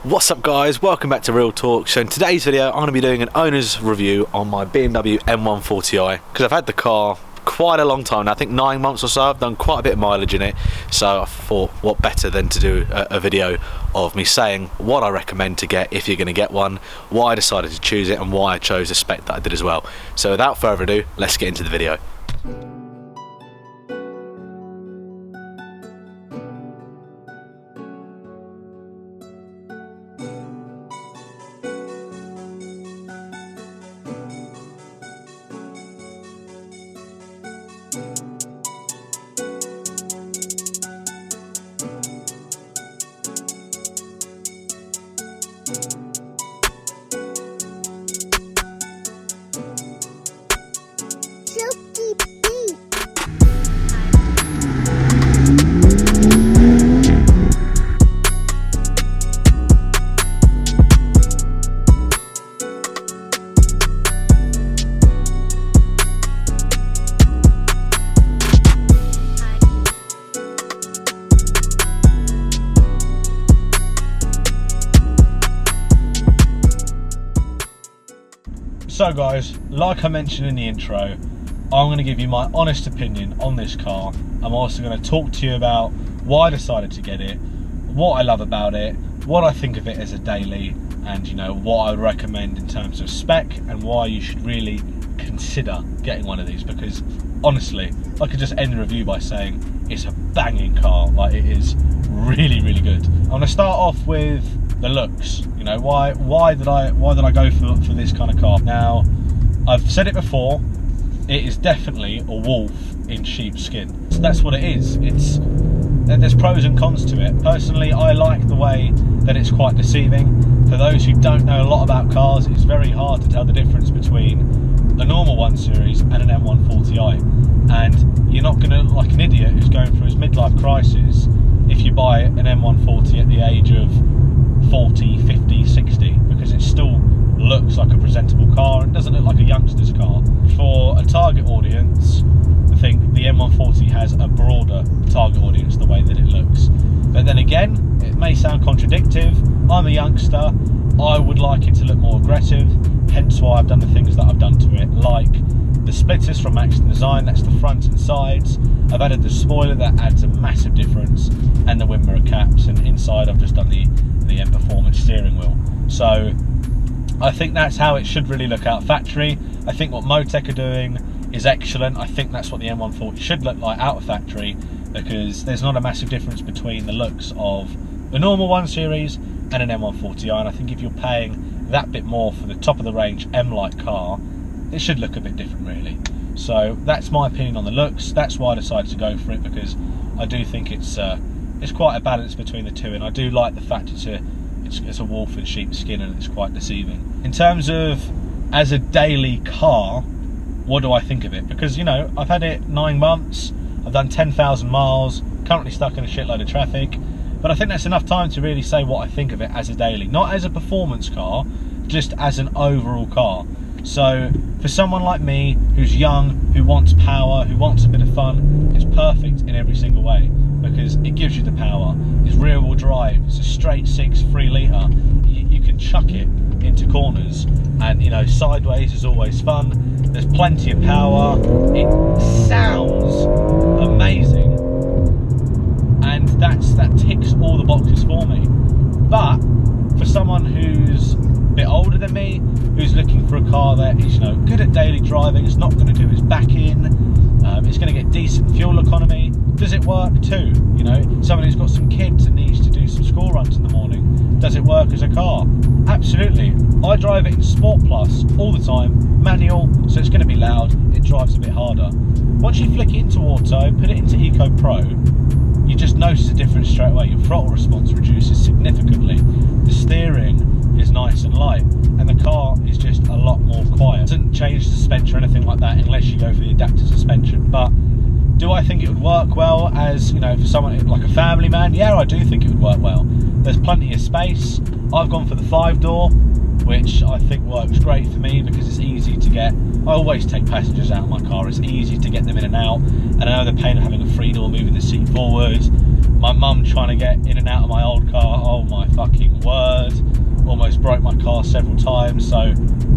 What's up guys, welcome back to Real Talk. So in today's video I'm going to be doing an owner's review on my BMW M140i because I've had the car quite a long time now, I think 9 months or so. I've done quite a bit of mileage in it, so I thought what better than to do a video of me saying what I recommend to get if you're going to get one, why I decided to choose it and why I chose the spec that I did as well. So without further ado, let's get into the video. So guys, like I mentioned in the intro, I'm going to give you my honest opinion on this car. I'm also going to talk to you about why I decided to get it, what I love about it, what I think of it as a daily, and you know what I would recommend in terms of spec and why you should really consider getting one of these, because honestly I could just end the review by saying it's a banging car. Like, it is really good. I'm going to start off with the looks. You know, why did I go for this kind of car? Now, I've said it before, it is definitely a wolf in sheep's skin. So that's what it is. There's pros and cons to it. Personally, I like the way that it's quite deceiving. For those who don't know a lot about cars, it's very hard to tell the difference between a normal 1 Series and an M140i. And you're not going to look like an idiot who's going through his midlife crisis if you buy an M140 at the age of 40, 50, 60, because it still looks like a presentable car. It doesn't look like a youngster's car. For a target audience, I think the M140 has a broader target audience the way that it looks. But then again, it may sound contradictory. I'm a youngster, I would like it to look more aggressive, hence why I've done the things that I've done to it, like the splitters from Max Design, that's the front and sides. I've added the spoiler, that adds a massive difference, and the wind mirror caps, and inside I've just done the M Performance steering wheel. So I think that's how it should really look out factory. I think what Motec are doing is excellent. I think that's what the M140 should look like out of factory, because there's not a massive difference between the looks of the normal 1 Series and an M140i, and I think if you're paying that bit more for the top of the range M-like car, it should look a bit different really. So that's my opinion on the looks. That's why I decided to go for it, because I do think it's quite a balance between the two, and I do like the fact it's a wolf in sheep's skin and it's quite deceiving. In terms of as a daily car, what do I think of it? Because, you know, I've had it 9 months, I've done 10,000 miles, currently stuck in a shitload of traffic, but I think that's enough time to really say what I think of it as a daily. Not as a performance car, just as an overall car. So for someone like me who's young, who wants power, who wants a bit of fun, it's perfect in every single way, because it gives you the power. It's rear wheel drive, it's a straight 6 3 litre. You can chuck it into corners, and you know, sideways is always fun. There's plenty of power, it sounds amazing, and that ticks all the boxes for me. But for someone who's a bit older than me, who's looking for a car that is, you know, good at daily driving, it's not going to do his back in, it's going to get decent fuel economy. Does it work too? You know, someone who's got some kids and needs to do some school runs in the morning, does it work as a car? Absolutely. I drive it in Sport Plus all the time, manual, so it's going to be loud, it drives a bit harder. Once you flick it into auto, put it into Eco Pro, you just notice a difference straight away. Your throttle response reduces significantly, the steering is nice and light, and the car is just a lot more quiet. It doesn't change suspension or anything like that unless you go for the adaptive suspension. But do I think it would work well as, you know, for someone like a family man? Yeah, I do think it would work well. There's plenty of space. I've gone for the 5-door, which I think works great for me because it's easy to get. I always take passengers out of my car. It's easy to get them in and out, and I know the pain of having a 3-door, moving the seat forward. My mum trying to get in and out of my old car, oh my fucking word. broke my car several times, so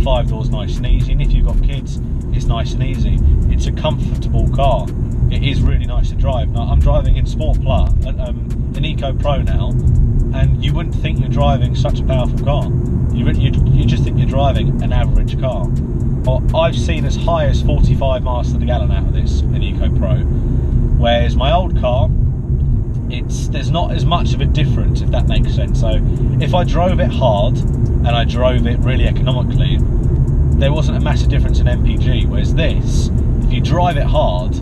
5 doors nice and easy, and if you've got kids, it's nice and easy. It's a comfortable car. It is really nice to drive. Now, I'm driving in Sport Plus, an Eco Pro now, and you wouldn't think you're driving such a powerful car. You just think you're driving an average car. Well, I've seen as high as 45 miles to the gallon out of this in Eco Pro, whereas my old car, there's not as much of a difference, if that makes sense. So if I drove it hard and I drove it really economically, there wasn't a massive difference in MPG, whereas this, if you drive it hard,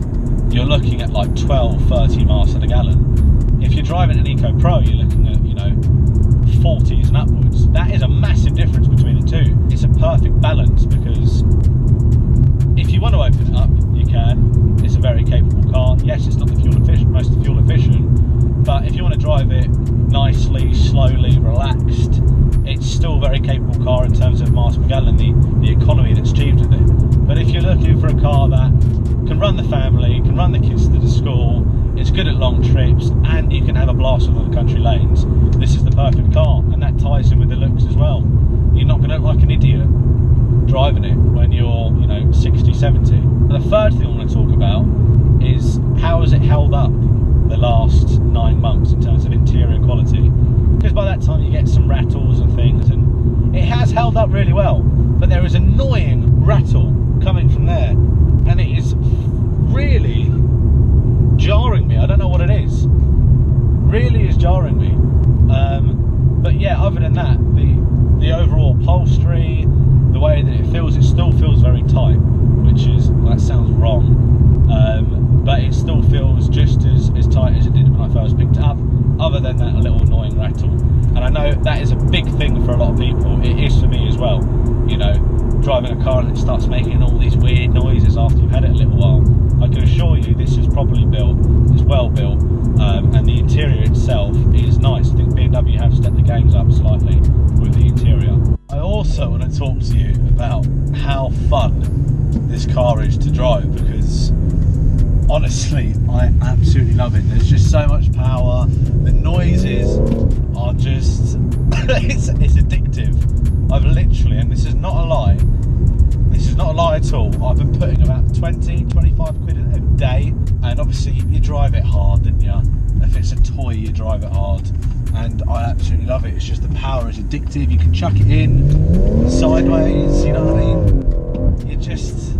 you're looking at like 12, 13 miles to the gallon. If you're driving an Eco Pro, you're looking at, 40s and upwards. That is a massive difference between the two. It's a perfect balance, because if you want to open it up, you can. It's a very capable car. Yes, it's not the most fuel efficient, but if you want to drive it nicely, slowly, relaxed, it's still a very capable car in terms of miles per gallon, the economy that's achieved with it. But if you're looking for a car that can run the family, can run the kids to the school, it's good at long trips, and you can have a blast on the country lanes, this is the perfect car. And that ties in with the looks as well. You're not going to look like an idiot driving it when you're 60, 70. And the third thing I want to talk about is how has it held up the last 9 months in terms of interior quality, because by that time you get some rattles and things, and it has held up really well, but there is annoying rattle coming from there, and it is really jarring me. I don't know what it is. Really is jarring me. But yeah, other than that, the overall upholstery, the way that it still feels very tight, that sounds wrong, but it still feels just as tight as it did when I first picked it up, other than that little annoying rattle. And I know that is a big thing for a lot of people. It is for me as well. Driving a car and it starts making all these weird noises after you've had it a little while. I can assure you this is properly built, it's well built, and the interior itself is nice. I think BMW have stepped the games up slightly with the interior. I also want to talk to you about how fun this car is to drive, because honestly, I absolutely love it. There's just so much power. The noises are just, it's addictive. I've literally, and this is not a lie at all, I've been putting about 20, 25 quid a day, and obviously you drive it hard, didn't you? If it's a toy, you drive it hard, and I absolutely love it. It's just the power is addictive. You can chuck it in sideways, you know what I mean? You just,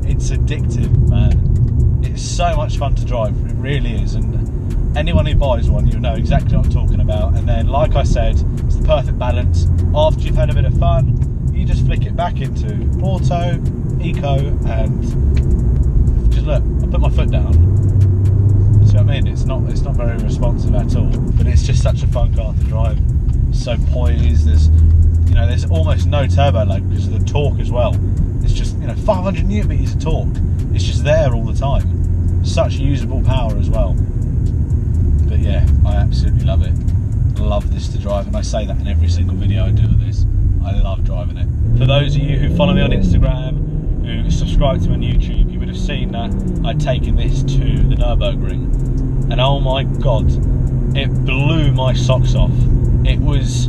it's addictive, man. It's so much fun to drive, it really is, and anyone who buys one, you'll know exactly what I'm talking about. And then, like I said, it's the perfect balance. After you've had a bit of fun, you just flick it back into auto, eco, and just look, I put my foot down. See what I mean? It's not very responsive at all, but it's just such a fun car to drive. So poised, there's almost no turbo lag because of the torque as well. It's just 500 newton meters of torque. It's just there all the time. Such usable power as well. But yeah, I absolutely love it. I love this to drive, and I say that in every single video I do of this. I love driving it. For those of you who follow me on Instagram, who subscribe to me on YouTube, you would have seen that I'd taken this to the Nürburgring, and oh my god, it blew my socks off. It was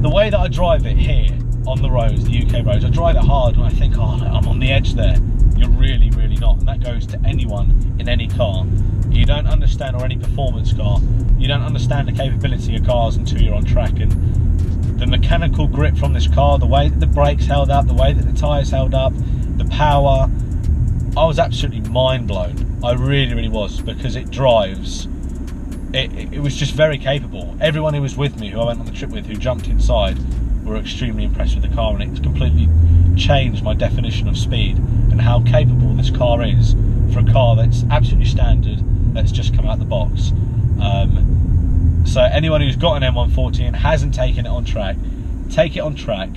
the way that I drive it here on the roads, the UK roads. I drive it hard and I think, oh no, I'm on the edge there. You're really, really not, and that goes to anyone in any car. You don't understand, or any performance car, you don't understand the capability of cars until you're on track. And the mechanical grip from this car, the way that the brakes held up, the way that the tyres held up, the power, I was absolutely mind blown. I really, really was, because it drives, it was just very capable. Everyone who was with me, who I went on the trip with, who jumped inside, were extremely impressed with the car, and it's completely changed my definition of speed and how capable this car is for a car that's absolutely standard, that's just come out the box. So anyone who's got an M140 and hasn't taken it on track, take it on track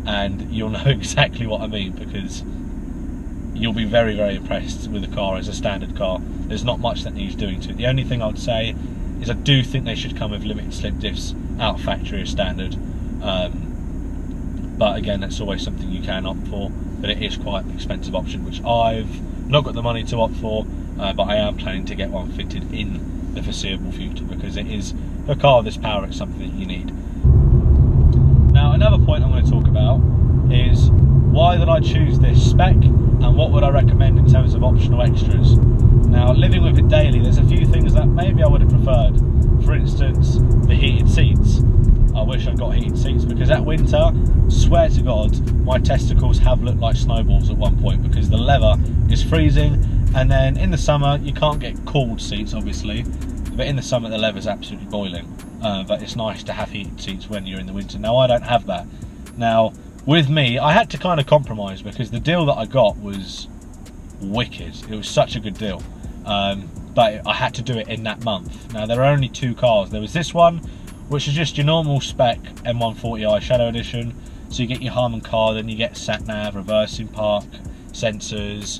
and you'll know exactly what I mean, because you'll be very, very impressed with the car as a standard car. There's not much that needs doing to it. The only thing I would say is I do think they should come with limited slip diffs out factory as standard. But again, that's always something you can opt for, but it is quite an expensive option, which I've not got the money to opt for, but I am planning to get one fitted in the foreseeable future, because it is a car of this power, it's something that you need. Now, another point I'm going to talk about is why did I choose this spec and what would I recommend in terms of optional extras. Now, living with it daily, there's a few things that maybe I would have preferred. For instance, the heated seats. I wish I'd got heated seats, because that winter, swear to God, my testicles have looked like snowballs at one point because the leather is freezing. And then in the summer, you can't get cooled seats, obviously, but in the summer the leather's absolutely boiling. But it's nice to have heated seats when you're in the winter. Now, I don't have that. Now, with me, I had to kind of compromise because the deal that I got was wicked. It was such a good deal. But I had to do it in that month. Now, there are only two cars. There was this one, which is just your normal spec M140i Shadow Edition. So you get your Harman Kardon, you get sat-nav, reversing park, sensors.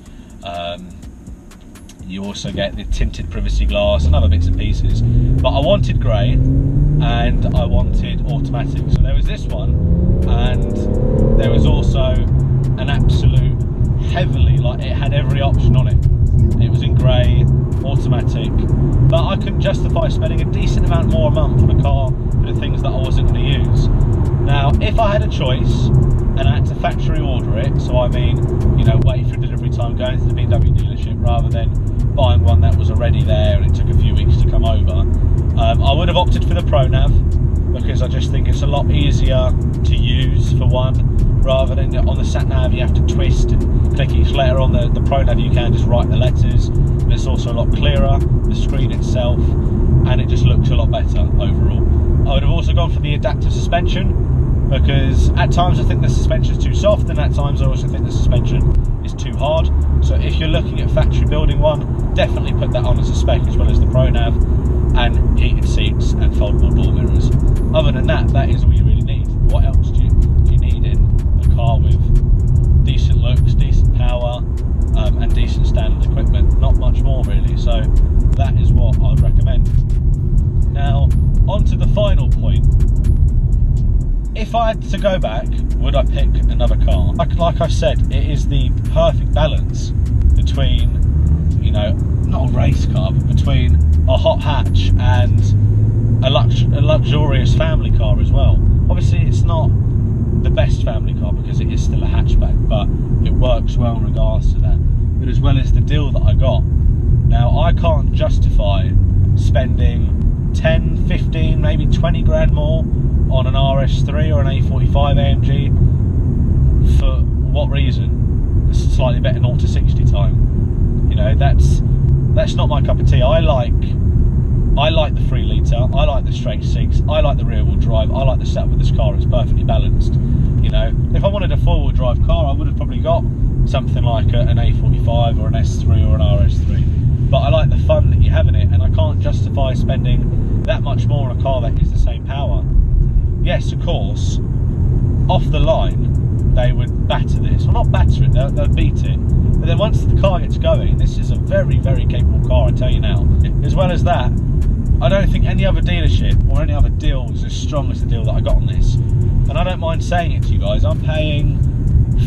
You also get the tinted privacy glass and other bits and pieces. But I wanted grey and I wanted automatic. So there was this one, and there was also an absolute heavily, like, it had every option on it. It was in grey, automatic, but I couldn't justify spending a decent amount more a month on a car for the things that I wasn't going to use. Now, if I had a choice and I had to factory order it, so I mean, you know, wait for delivery time, going to the BMW dealership rather than buying one that was already there and it took a few weeks to come over, I would have opted for the ProNav, because I just think it's a lot easier to use, for one, rather than on the sat-nav you have to twist and click each letter. On the ProNav you can just write the letters, but it's also a lot clearer, the screen itself, and it just looks a lot better overall. I would have also gone for the adaptive suspension, because at times I think the suspension is too soft, and at times I also think the suspension is too hard. So if you're looking at factory building one, definitely put that on as a spec, as well as the ProNav and heated seats and foldable door mirrors. Other than that, that is all you really need. What else do you need in a car with decent looks, decent power, and decent standard equipment? Not much more really. So that is what I would recommend. Now, on to the final point. If I had to go back, would I pick another car? Like I said, it is the perfect balance between, you know, not a race car, but between a hot hatch and a luxurious family car as well. Obviously, it's not the best family car because it is still a hatchback, but it works well in regards to that. But as well as the deal that I got. Now, I can't justify spending 10, 15, maybe 20 grand more on an RS3 or an A45 AMG. For what reason? It's slightly better 0 to 60 time. You know, that's not my cup of tea. I like the 3 litre, I like the straight 6, I like the rear wheel drive, I like the setup with this car. It's perfectly balanced. You know, if I wanted a 4-wheel drive car, I would have probably got something like an A45 or an S3 or an RS3. But I like the fun that you have in it, and I can't justify spending that much more on a car that is the same power. Yes, of course, off the line, they would batter this. Well, not batter it, they'll beat it. But then once the car gets going, this is a very, very capable car, I tell you now. As well as that, I don't think any other dealership or any other deal is as strong as the deal that I got on this. And I don't mind saying it to you guys, I'm paying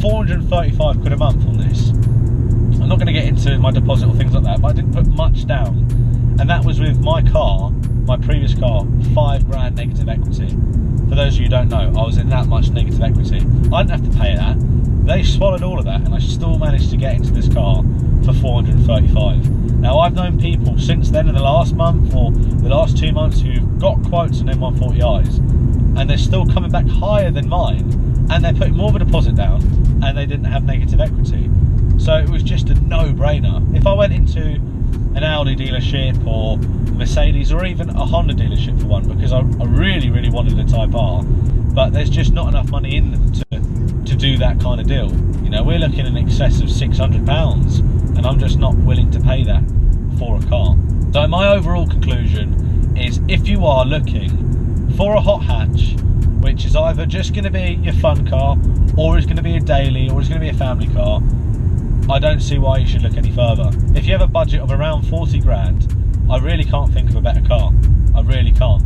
435 quid a month on this. I'm not going to get into my deposit or things like that, but I didn't put much down. And that was with my car, my previous car, 5 grand negative equity. For those of you who don't know, I was in that much negative equity. I didn't have to pay that. They swallowed all of that, and I still managed to get into this car for 435. Now, I've known people since then, in the last month or the last 2 months, who've got quotes on M140i's, and they're still coming back higher than mine, and they're putting more of a deposit down, and they didn't have negative equity. So it was just a no-brainer. If I went into an Audi dealership or Mercedes or even a Honda dealership for one, because I really, really wanted a Type R, but there's just not enough money in them to do that kind of deal. You know, we're looking in excess of £600, and I'm just not willing to pay that for a car. So my overall conclusion is, if you are looking for a hot hatch, which is either just going to be your fun car, or is going to be a daily, or is going to be a family car, I don't see why you should look any further. If you have a budget of around 40 grand, I really can't think of a better car. I really can't.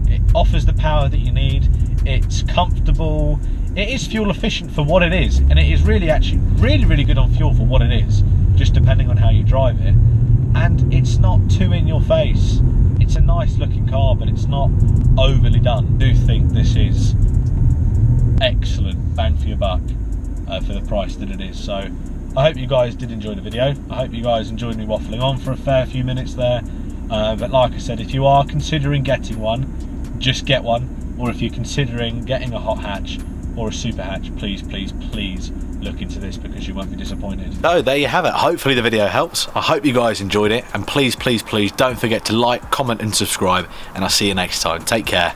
It offers the power that you need, it's comfortable, it is fuel efficient for what it is, and it is really actually really good on fuel for what it is, just depending on how you drive it. And it's not too in your face. It's a nice looking car, but it's not overly done. I do think this is excellent bang for your buck for the price that it is. So I hope you guys did enjoy the video. I hope you guys enjoyed me waffling on for a fair few minutes there. But like I said, if you are considering getting one, just get one. Or if you're considering getting a hot hatch or a super hatch, please, please, please look into this, because you won't be disappointed. So there you have it. Hopefully the video helps. I hope you guys enjoyed it, and please, please, please don't forget to like, comment and subscribe, and I'll see you next time. Take care.